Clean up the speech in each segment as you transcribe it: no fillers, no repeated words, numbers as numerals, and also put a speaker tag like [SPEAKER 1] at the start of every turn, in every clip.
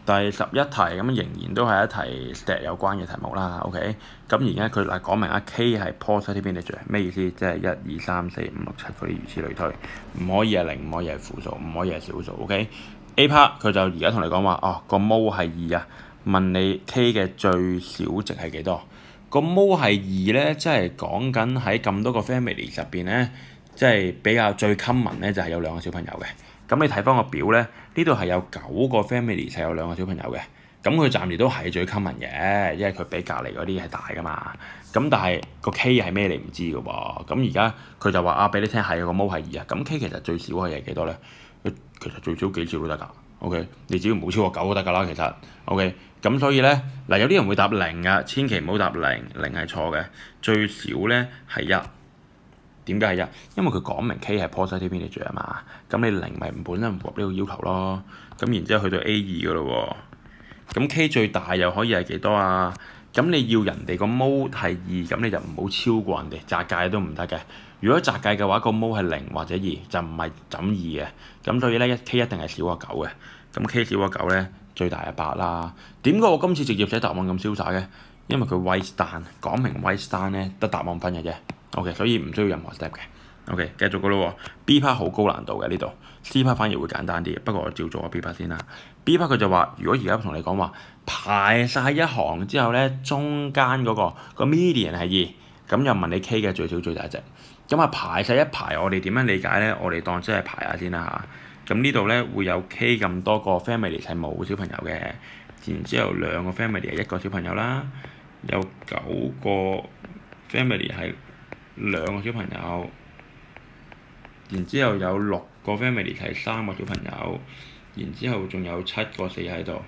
[SPEAKER 1] 第11題咁仍然都係一題 stat 有關嘅題目啦。OK， 咁而家佢講明K 係 positive integer， 咩意思？即係1、2、3、4、5、6、7嗰啲如此類推，唔可以係零，唔可以係負數，唔可以係小數。OK，A part 佢就而家同你講話個 mole 係2啊，問你 K 嘅最小值係幾多？個 mole 係2咧，即係講緊喺咁多個 family 入邊咧，即係比較最 common 咧就係有2個小朋友嘅。咁你睇翻個表咧，呢度係有9個 family 係有2個小朋友嘅。咁佢暫時都係最 common 嘅，因為佢比隔離嗰啲係大噶嘛。咁但係個 K 係咩你唔知噶喎。咁而家佢就話俾你聽係個 mole 係2啊。咁 K 其實最少係幾多咧？其實最少幾少都得㗎。OK， 你只要唔好超過9都得㗎啦。其實 OK， 咁所以咧嗱，有啲人會答0啊，千祈唔好答0，0係錯嘅。最少咧係1。點解係1？因為佢講明 K 係 positive integer 啊嘛，咁你0咪本身唔符合呢個要求咯。咁然之後去到 A2 㗎咯喎，咁 K 最大又可以係幾多啊？咁你要人哋個 mole 係2，咁你就唔好超過人哋，窄界都唔得嘅。如果窄界嘅話，個 mole 係0或者2，就唔係怎2嘅。咁所以咧，K 一定係少過9嘅。咁 K 少過9咧，最大係8啦。點解我今次直接寫答案咁瀟灑嘅？因為佢 write down 講明 write down 咧得答案分嘅啫。OK， 所以唔需要任何 step 嘅。OK， 繼續㗎咯喎。B part 好高難度嘅呢度 ，C part 反而會簡單啲。不過我照做個 B part 先啦。B part 佢就話，如果而家同你講話排晒一行之後咧，中間嗰個 median 係2，咁又問你 K 嘅最小最大值。咁排晒一排，我哋點樣理解咧？我哋當即係排下先啦嚇。咁呢度咧會有 K 咁多個 family 係冇小朋友嘅，然之後2個 family 係1個小朋友啦，有9個 family 係2個小朋友，然之後有6個 family 係3個小朋友，然之後仲有7個死喺度。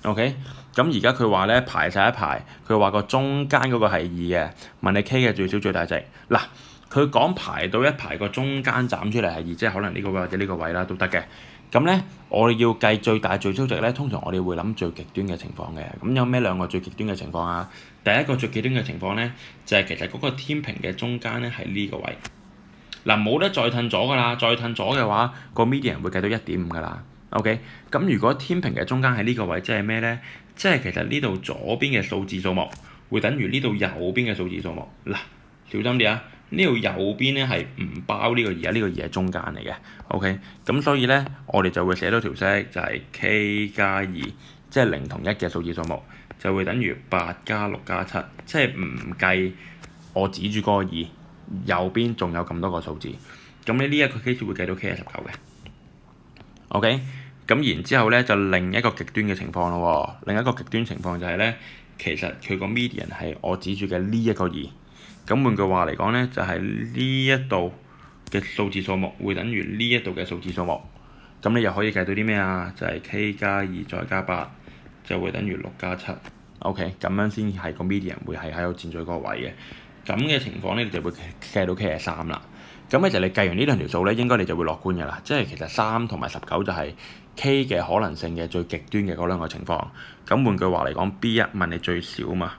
[SPEAKER 1] OK， 咁而家佢話咧排晒一排，佢話個中間嗰個係2嘅，問你 K 嘅最小最大值。嗱，佢講排到一排個中間斬出嚟係2，即係可能呢個位或者呢個位啦都得嘅。咁咧，我哋要計最大最小值咧，通常我哋會諗最極端嘅情況嘅。咁有咩2個最極端嘅情況啊？第一個最極端嘅情況咧，就係其實嗰個天平嘅中間咧係呢個位。嗱，冇得再褪咗㗎啦，再褪咗嘅話，個 median 會計到 1.5 㗎啦。OK， 咁如果天平嘅中間喺呢個位，即係咩咧？即係其實呢度左邊嘅數字數目會等於呢度右邊嘅數字數目。嗱，小心啲啊！呢度右邊咧係唔包呢個2啊，呢個2係中間嚟嘅。OK， 咁所以咧我哋就會寫到條式就係 K 加2，即係0同1嘅數字數目就會等於8加6加7，即係唔計我指住嗰個2，右邊仲有咁多個數字。咁你呢一個 case 會計到 K 係19嘅。OK， 咁然之後咧就另一個極端嘅情況咯喎，另一個極端情況就係咧，其實佢個 median 係我指住嘅呢一個2。咁換句話嚟講咧，就係呢一度嘅數字數目會等於呢一度嘅數字數目。咁你又可以計到啲咩啊？就係 K 加2再加8就會等於6加7。OK， 咁樣先係個 median 會係喺度佔最嗰個位嘅。咁嘅情況咧，你就會計到 K 係3啦。咁其實你計完呢2條數咧，應該你就會樂觀嘅啦。即係其實3同埋19就係 K 嘅可能性嘅最極端嘅嗰2個情況。咁換句話嚟講 ，B1 問你最少嘛，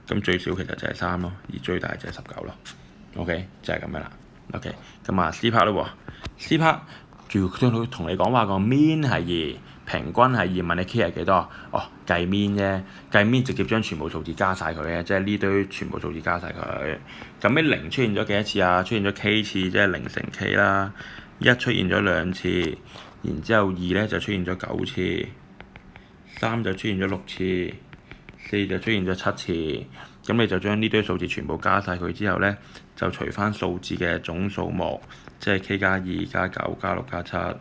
[SPEAKER 1] 咁最少其實就係3咯，而最大就係19咯。OK， 就係咁樣啦。OK， 咁C part 咯喎 ，C part 仲要同你講話個 mean 係2，平均係2，問你 K 係幾多？計 mean 啫，計 mean 直接將全部數字加晒佢嘅，即係呢堆全部數字加晒佢。咁呢0出現咗幾多次啊？出現咗 K 次，即係0乘 K 啦。1出現咗2次，然之後2咧就出現咗9次，3就出現咗6次，4就出現咗7次。咁你就將呢堆數字全部加晒佢之後咧，就除翻數字嘅總數目，即係 K 加2加9加6加7。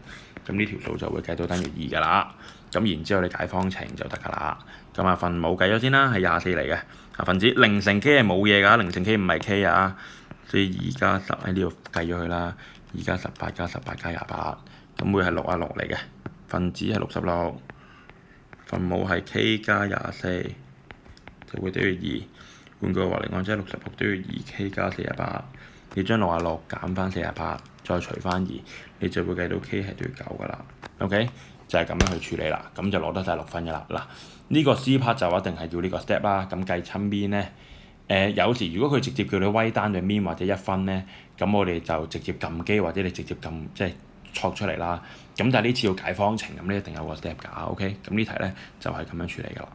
[SPEAKER 1] 咁呢條數就會計到等於2㗎啦。咁然之後你解方程就得㗎啦。咁分母計咗先啦，係24嚟嘅。分子0乘 K 係冇嘢㗎，0乘 K 唔係 K 啊。所以2加10喺呢度計咗佢啦。2加18加18加28，咁會係66嚟嘅。分子係66，分母係 K 加24，就會等於2。換句話嚟講，即係66等於2K 加48。你將66減翻48，再除翻2，你就會計到 K 係等於9㗎啦。OK， 就係咁樣去處理啦，咁就攞得晒6分㗎啦。嗱，呢個 C part 就一定係要呢個 step 啦。咁計親 mean 咧，有時如果佢直接叫你 write down 嘅 mean 或者1分咧，咁我哋就直接撳機或者你直接撳即係錯出嚟啦。咁但係呢次要解方程，咁呢一定有個 step 㗎，OK？咁呢題咧就係咁樣處理㗎啦。